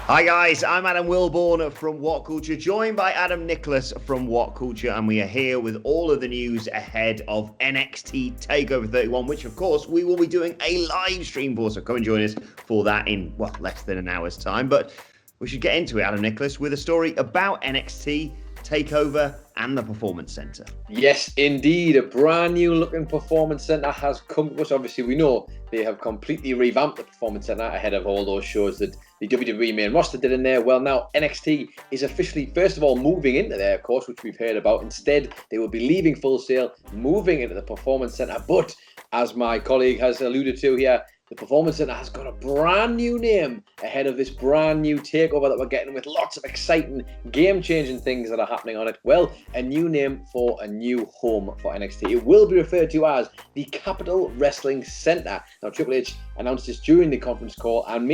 Hi guys, I'm Adam Wilborn from WhatCulture, joined by Adam Nicholas from WhatCulture, and we are here with all of the news ahead of NXT TakeOver 31, which of course we will be doing a live stream for, so come and join us for that in, less than an hour's time. But we should get into it, Adam Nicholas, with a story about NXT TakeOver and the Performance Center. Yes, indeed. A brand new looking Performance Center has come to us. Obviously, we know they have completely revamped the Performance Center ahead of all those shows that the WWE main roster did in there. Well, now NXT is officially, first of all, moving into there, of course, which we've heard about. Instead, they will be leaving Full Sail, moving into the Performance Center. But as my colleague has alluded to here, the Performance Center has got a brand new name ahead of this brand new takeover that we're getting, with lots of exciting, game-changing things that are happening on it. Well, a new name for a new home for NXT. It will be referred to as the Capital Wrestling Center. Now, Triple H announced this during the conference call and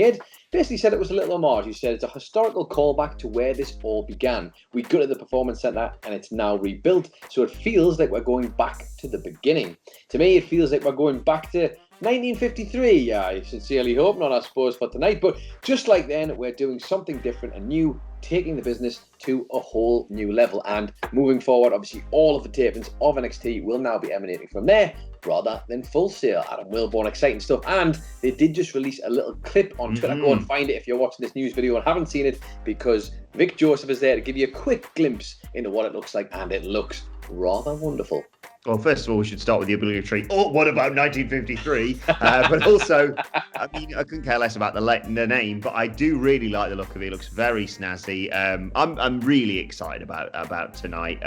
basically said it was a little homage. He said it's a historical callback to where this all began. We gutted the Performance Center and it's now rebuilt, so it feels like we're going back to the beginning. To me, it feels like we're going back to 1953. I sincerely hope not, I suppose, for tonight. But just like then, we're doing something different and new, taking the business to a whole new level. And moving forward, obviously, all of the tapings of NXT will now be emanating from there rather than Full Sail. Adam Wilborn, exciting stuff. And they did just release a little clip on Twitter. Go and find it if you're watching this news video and haven't seen it, because Vic Joseph is there to give you a quick glimpse into what it looks like, and it looks rather wonderful. Well, first of all, we should start with the obligatory, what about 1953? But also, I mean, I couldn't care less about the name, but I do really like the look of it. It looks very snazzy. I'm really excited about tonight.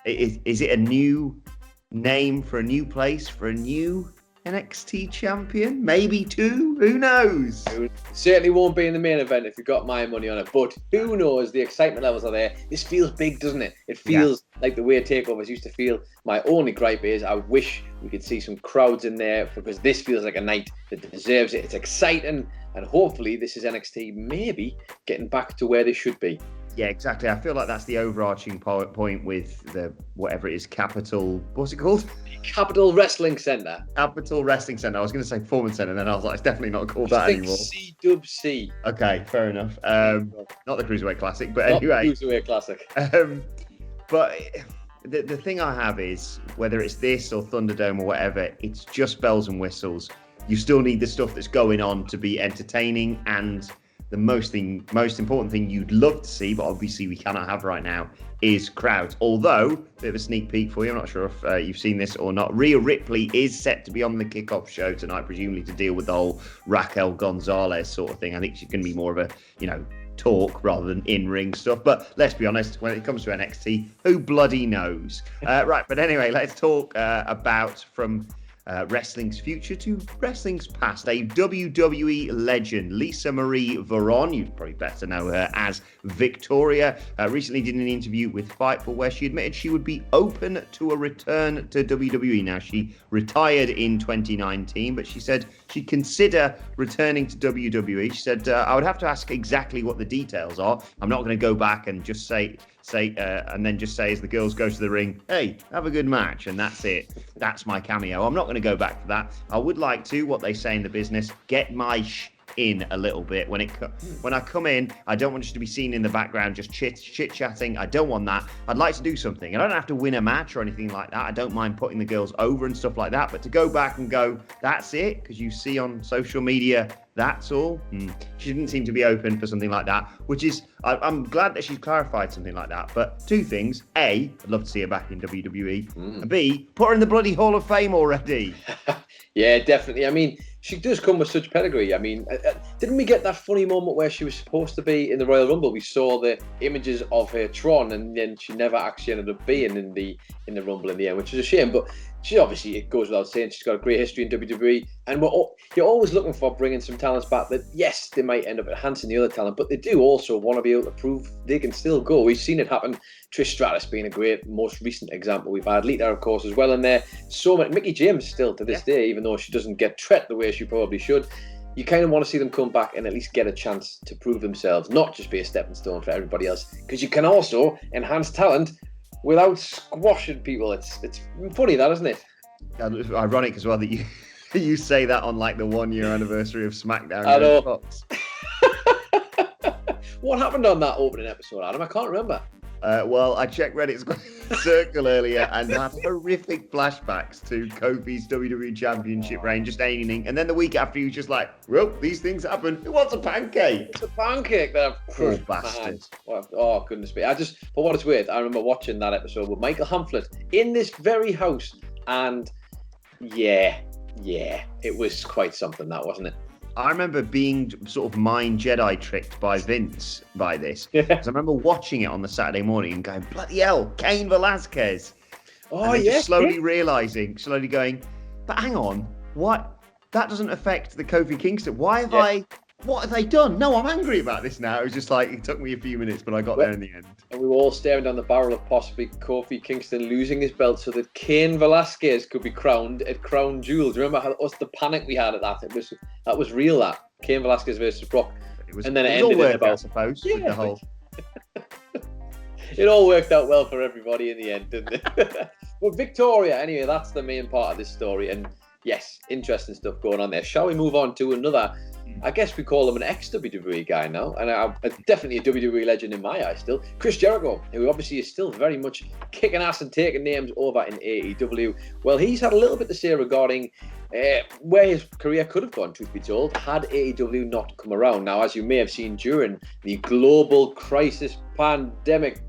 Is it a new name for a new place, for a new NXT champion? Maybe two? Who knows? It certainly won't be in the main event if you've got my money on it, but who knows? The excitement levels are there. This feels big, doesn't it? It feels like the way takeovers used to feel. My only gripe is I wish we could see some crowds in there, because this feels like a night that deserves it. It's exciting, and hopefully this is NXT maybe getting back to where they should be. Yeah, exactly. I feel like that's the overarching point with the, whatever it is, what's it called? Capital Wrestling Center. Capital Wrestling Center. I was going to say Performance Center, and then I was like, it's definitely not called that anymore. C-dub-C. Okay, fair enough. Not the Cruiserweight Classic, but anyway. Not the Cruiserweight Classic. But the thing I have is, whether it's this or Thunderdome or whatever, it's just bells and whistles. You still need the stuff that's going on to be entertaining, and the most important thing you'd love to see, but obviously we cannot have right now, is crowds. Although, bit of a sneak peek for you, I'm not sure if you've seen this or not, Rhea Ripley is set to be on the kickoff show tonight, presumably to deal with the whole Raquel Gonzalez sort of thing. I think she's going to be more of a, talk rather than in-ring stuff. But let's be honest, when it comes to NXT, who bloody knows? Right, but anyway, let's talk about from wrestling's future to wrestling's past. A WWE legend, Lisa Marie Varon, you'd probably better know her as Victoria, recently did an interview with Fightful where she admitted she would be open to a return to WWE. Now, she retired in 2019, but she said she'd consider returning to WWE. She said, I would have to ask exactly what the details are. I'm not going to go back and just say and then just say as the girls go to the ring, hey, have a good match, and that's it. That's my cameo. I'm not going to go back for that. I would like to, what they say in the business, get my in a little bit. When I come in, I don't want you to be seen in the background just chit-chatting. I don't want that. I'd like to do something. I don't have to win a match or anything like that. I don't mind putting the girls over and stuff like that, but to go back and go, that's it, because you see on social media, that's all. She didn't seem to be open for something like that, which is, I'm glad that she's clarified something like that. But two things. A, I'd love to see her back in WWE. And B, put her in the bloody Hall of Fame already. Yeah, definitely. I mean, she does come with such pedigree. I mean, didn't we get that funny moment where she was supposed to be in the Royal Rumble? We saw the images of her Tron, and then she never actually ended up being in the Rumble in the end, which is a shame. But she obviously, it goes without saying, she's got a great history in WWE, and you're always looking for bringing some talents back that, yes, they might end up enhancing the other talent, but they do also want to be able to prove they can still go. We've seen it happen. Trish Stratus being a great, most recent example we've had. Lita, of course, as well in there. So many. Mickey James still to this day, even though she doesn't get treated the way she probably should. You kind of want to see them come back and at least get a chance to prove themselves, not just be a stepping stone for everybody else, because you can also enhance talent without squashing people. It's funny, that, isn't it? Ironic as well that you say that on like the 1 year anniversary of SmackDown. I know. Fox. What happened on that opening episode, Adam? I can't remember. Well, I checked Reddit's circle earlier and had horrific flashbacks to Kofi's WWE Championship reign, just ending. And then the week after, he was just like, well, these things happen. Who wants a pancake? It's a pancake that I've crushed. Bastard. Oh, goodness me. For what it's worth, I remember watching that episode with Michael Hamflett in this very house. And yeah, it was quite something, that, wasn't it? I remember being sort of mind Jedi tricked by Vince by this. Because I remember watching it on the Saturday morning and going, bloody hell, Cain Velasquez. Oh, and yeah. Just slowly going, but hang on, what? That doesn't affect the Kofi Kingston. What have they done? No, I'm angry about this now. It was just like, it took me a few minutes, but I got there in the end. And we were all staring down the barrel of possibly Kofi Kingston losing his belt so that Cain Velasquez could be crowned at Crown Jewels. Remember the panic we had at that? That was real, that. Cain Velasquez versus Brock. And then it ended in about, I suppose, with the whole... It all worked out well for everybody in the end, didn't it? But Victoria, anyway, that's the main part of this story. And yes, interesting stuff going on there. Shall we move on to another... I guess we call him an ex-WWE guy now, and definitely a WWE legend in my eyes still. Chris Jericho, who obviously is still very much kicking ass and taking names over in AEW. Well, he's had a little bit to say regarding where his career could have gone, truth be told, had AEW not come around. Now, as you may have seen during the global crisis, pandemic,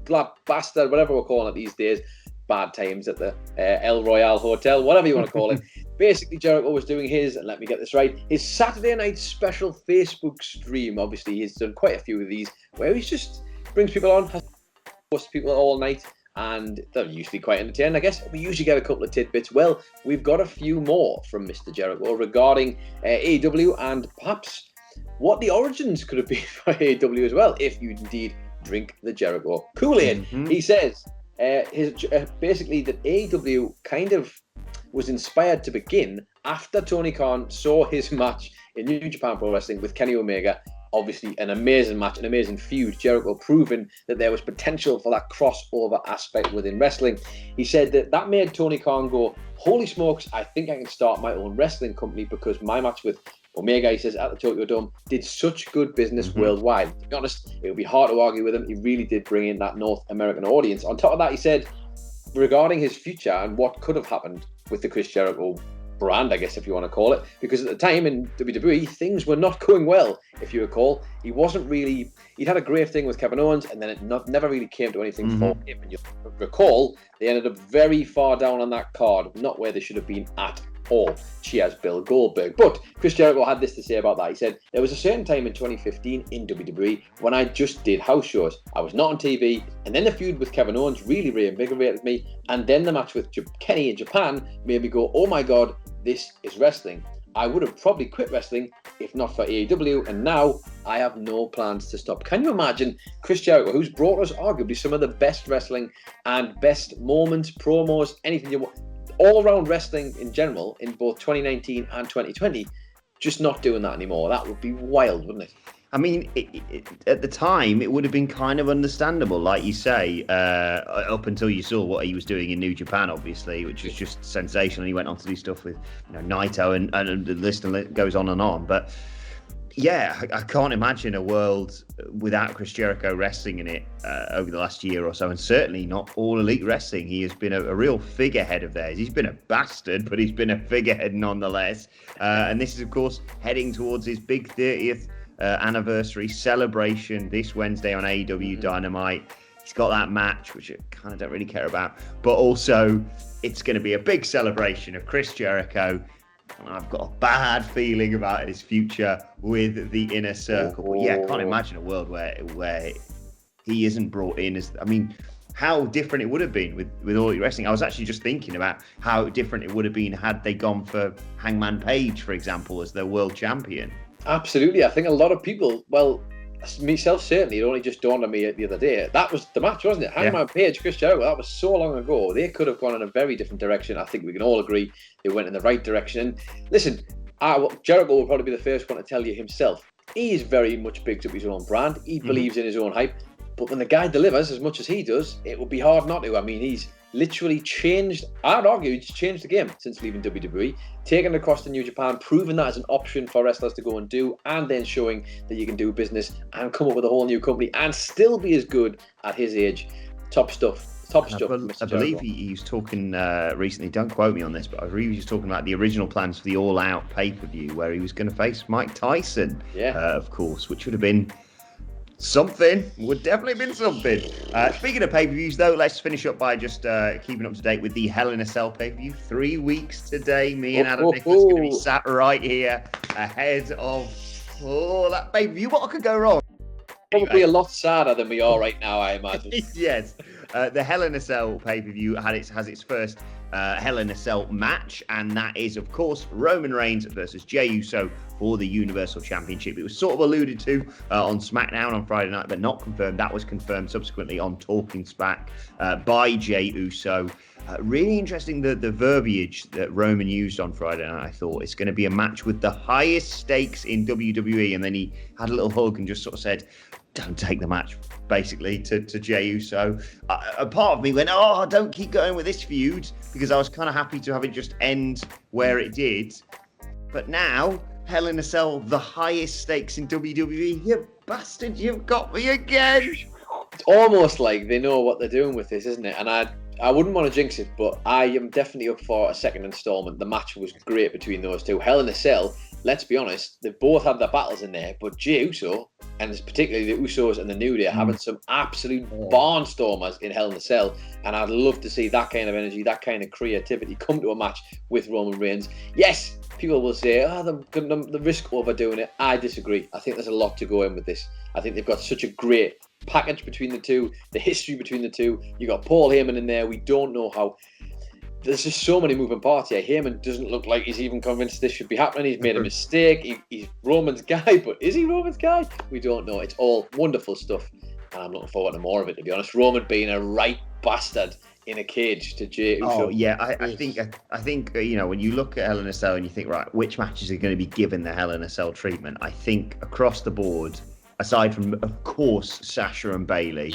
bastard, whatever we're calling it these days, bad times at the El Royale Hotel, whatever you want to call it. Basically, Jericho was doing his, and let me get this right, his Saturday night special Facebook stream. Obviously, he's done quite a few of these, where he just brings people on, hosts people all night, and they're usually quite entertaining, I guess. We usually get a couple of tidbits. Well, we've got a few more from Mr. Jericho regarding AEW and perhaps what the origins could have been for AEW as well, if you indeed drink the Jericho Kool-Aid. He says basically that AEW kind of was inspired to begin after Tony Khan saw his match in New Japan Pro Wrestling with Kenny Omega. Obviously, an amazing match, an amazing feud. Jericho proving that there was potential for that crossover aspect within wrestling. He said that made Tony Khan go, holy smokes, I think I can start my own wrestling company because my match with Omega, he says, at the Tokyo Dome, did such good business worldwide. To be honest, it would be hard to argue with him. He really did bring in that North American audience. On top of that, he said, regarding his future and what could have happened with the Chris Jericho brand, I guess, if you want to call it, because at the time in WWE, things were not going well, if you recall. He'd had a great thing with Kevin Owens, and then it never really came to anything for him. And you recall, they ended up very far down on that card, not where they should have been at all. Cheers, Bill Goldberg. But Chris Jericho had this to say about that. He said, there was a certain time in 2015 in WWE when I just did house shows. I was not on TV, and then the feud with Kevin Owens really reinvigorated me, and then the match with Kenny in Japan made me go, oh my god, this is wrestling. I would have probably quit wrestling if not for AEW, and now I have no plans to stop. Can you imagine Chris Jericho, who's brought us arguably some of the best wrestling and best moments, promos, anything you want, all around wrestling in general in both 2019 and 2020, just not doing that anymore? That would be wild, wouldn't it? I mean, at the time, it would have been kind of understandable, like you say, up until you saw what he was doing in New Japan, obviously, which was just sensational. He went on to do stuff with Naito and the list goes on and on. But yeah, I can't imagine a world without Chris Jericho wrestling in it over the last year or so, and certainly not All Elite Wrestling. He has been a real figurehead of theirs. He's been a bastard, but he's been a figurehead nonetheless. And this is, of course, heading towards his big 30th anniversary celebration this Wednesday on AEW Dynamite. He's got that match, which I kind of don't really care about, but also it's going to be a big celebration of Chris Jericho. And I've got a bad feeling about his future with the Inner Circle. But yeah, I can't imagine a world where he isn't brought in as, I mean, how different it would have been with All Elite Wrestling. I was actually just thinking about how different it would have been had they gone for Hangman Page, for example, as their world champion. Absolutely. I think a lot of people, well, myself certainly, it only just dawned on me the other day. That was the match, wasn't it? Hangman Page, Chris Jericho, that was so long ago. They could have gone in a very different direction. I think we can all agree they went in the right direction. Listen, Jericho will probably be the first one to tell you himself. He is very much big up his own brand. He believes in his own hype. But when the guy delivers as much as he does, it would be hard not to. I mean, he's literally changed, I'd argue, he's changed the game since leaving WWE, taking it across to New Japan, proving that as an option for wrestlers to go and do, and then showing that you can do business and come up with a whole new company and still be as good at his age. Top stuff. I believe he was talking recently, don't quote me on this, but I believe he was talking about the original plans for the All Out pay-per-view where he was going to face Mike Tyson, of course, which would have been something. Would definitely have been something. Speaking of pay-per-views, though, let's finish up by just keeping up to date with the Hell in a Cell pay-per-view. 3 weeks today, me and Adam Nicholas are going to be sat right here ahead of that pay-per-view. What could go wrong? Probably a lot sadder than we are right now, I imagine. Yes. The Hell in a Cell pay-per-view has its first Hell in a Cell match, and that is, of course, Roman Reigns versus Jey Uso for the Universal Championship. It was sort of alluded to on SmackDown on Friday night, but not confirmed. That was confirmed subsequently on Talking Smack by Jey Uso. Really interesting the verbiage that Roman used on Friday night. I thought it's going to be a match with the highest stakes in WWE, and then he had a little hug and just sort of said, "Don't take the match," basically to Jey Uso. A part of me went, "Oh, don't keep going with this feud," because I was kind of happy to have it just end where it did. But now, Hell in a Cell, the highest stakes in WWE. You bastard, you've got me again. It's almost like they know what they're doing with this, isn't it? And I wouldn't want to jinx it, but I am definitely up for a second installment. The match was great between those two. Hell in a Cell, let's be honest, they both had their battles in there, but Jey Uso, and particularly the Usos and the New Day, having some absolute barnstormers in Hell in a Cell, and I'd love to see that kind of energy, that kind of creativity come to a match with Roman Reigns. Yes, people will say, the risk overdoing it. I disagree. I think there's a lot to go in with this. I think they've got such a great package between the two, the history between the two. You got Paul Heyman in there. We don't know how. There's just so many moving parts here. Heyman doesn't look like he's even convinced this should be happening. He's made a mistake. He's Roman's guy, but is he Roman's guy? We don't know. It's all wonderful stuff, and I'm looking forward to more of it, to be honest. Roman being a right bastard in a cage to Jey Uso. Oh yeah, I think when you look at Hell in a Cell and you think, right, which matches are going to be given the Hell in a Cell treatment? I think across the board, aside from, of course, Sasha and Bayley,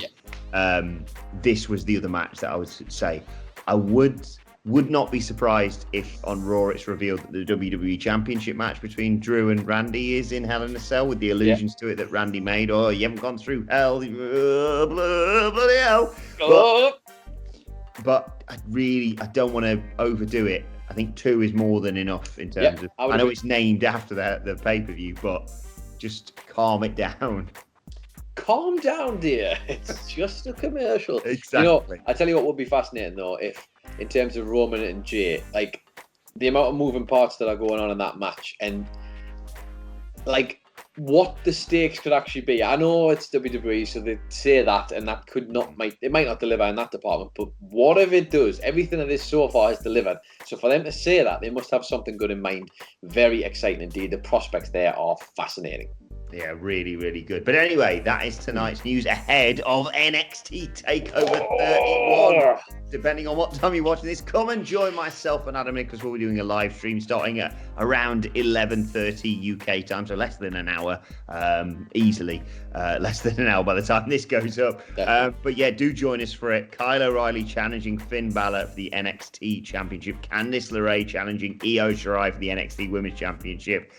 this was the other match that I would say. I would not be surprised if on Raw it's revealed that the WWE Championship match between Drew and Randy is in Hell in a Cell, with the allusions to it that Randy made. Oh, you haven't gone through hell, bloody hell. But I don't want to overdo it. I think 2 is more than enough in terms of. I know it's named after the pay-per-view, but just calm it down. Calm down, dear. It's just a commercial. Exactly. I tell you what would be fascinating though, if in terms of Roman and Jey, like the amount of moving parts that are going on in that match, and like what the stakes could actually be. I know it's WWE, so they say that, and that it might not deliver in that department, but what if it does? Everything that is so far has delivered. So for them to say that, they must have something good in mind. Very exciting indeed. The prospects there are fascinating. Yeah, really, really good. But anyway, that is tonight's news ahead of NXT TakeOver 31. Depending on what time you're watching this, come and join myself and Adam Nicholas. We'll be doing a live stream starting at around 11:30 UK time, so less than an hour, easily. Less than an hour by the time this goes up. But yeah, do join us for it. Kyle O'Reilly challenging Finn Balor for the NXT Championship. Candice LeRae challenging Io Shirai for the NXT Women's Championship.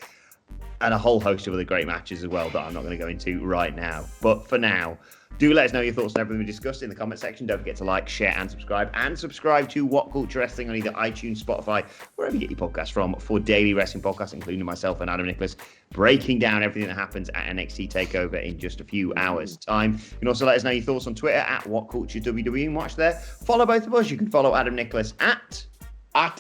And a whole host of other great matches as well that I'm not going to go into right now. But for now, do let us know your thoughts on everything we discussed in the comment section. Don't forget to like, share, and subscribe. And subscribe to WhatCulture Wrestling on either iTunes, Spotify, wherever you get your podcasts from, for daily wrestling podcasts, including myself and Adam Nicholas, breaking down everything that happens at NXT TakeOver in just a few hours' time. You can also let us know your thoughts on Twitter at WhatCultureWWE and watch there. Follow both of us. You can follow Adam Nicholas at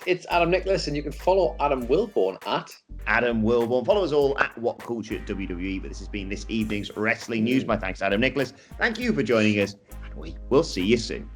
It's Adam Nicholas, and you can follow Adam Wilborn at Adam Wilborn. Follow us all at WhatCulture WWE. But this has been this evening's wrestling news. My thanks to Adam Nicholas. Thank you for joining us, and we will see you soon.